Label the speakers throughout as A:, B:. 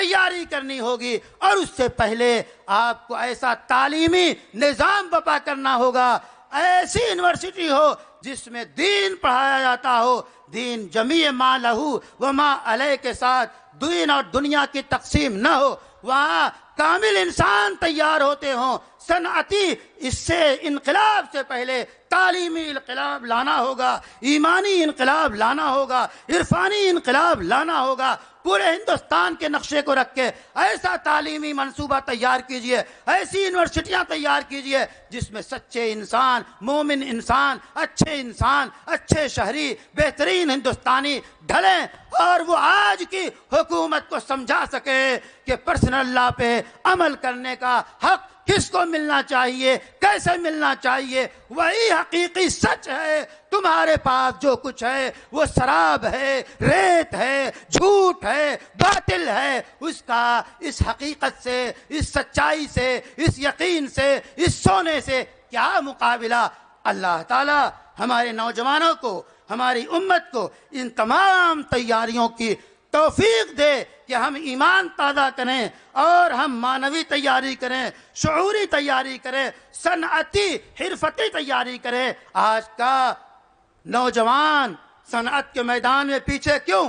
A: تیاری کرنی ہوگی، اور اس سے پہلے آپ کو ایسا تعلیمی نظام برپا کرنا ہوگا، ایسی یونیورسٹی ہو جس میں دین پڑھایا جاتا ہو، دین جمیع ما لہو و ما علیہ کے ساتھ دین اور دنیا کی تقسیم نہ ہو، وہاں کامل انسان تیار ہوتے ہوں، صنعتی۔ اس سے انقلاب سے پہلے تعلیمی انقلاب لانا ہوگا، ایمانی انقلاب لانا ہوگا، عرفانی انقلاب لانا ہوگا۔ پورے ہندوستان کے نقشے کو رکھ کے ایسا تعلیمی منصوبہ تیار کیجئے، ایسی یونیورسٹیاں تیار کیجئے جس میں سچے انسان، مومن انسان، اچھے شہری، بہترین ہندوستانی ڈھلیں، اور وہ آج کی حکومت کو سمجھا سکے کہ پرسنل لا پہ عمل کرنے کا حق کس کو ملنا چاہیے، کیسے ملنا چاہیے۔ وہی حقیقی سچ ہے۔ تمہارے پاس جو کچھ ہے وہ شراب ہے، ریت ہے، جھوٹ ہے، باطل ہے۔ اس کا اس حقیقت سے، اس سچائی سے، اس یقین سے، اس سونے سے کیا مقابلہ۔ اللہ تعالی ہمارے نوجوانوں کو، ہماری امت کو ان تمام تیاریوں کی توفیق دے کہ ہم ایمان تازہ کریں، اور ہم معنوی تیاری کریں، شعوری تیاری کریں، صنعتی حرفتی تیاری کریں۔ آج کا نوجوان صنعت کے میدان میں پیچھے کیوں؟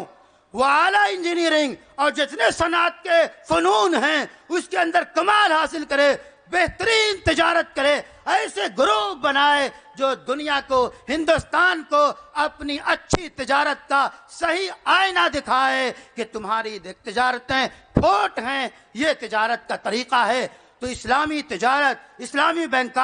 A: وہ اعلیٰ انجینئرنگ اور جتنے صنعت کے فنون ہیں اس کے اندر کمال حاصل کرے، بہترین تجارت کرے، ایسے گروپ بنائے جو دنیا کو، ہندوستان کو اپنی اچھی تجارت کا صحیح آئینہ دکھائے کہ تمہاری تجارتیں کھوٹ ہیں، یہ تجارت کا طریقہ ہے۔ تو اسلامی تجارت، اسلامی بینک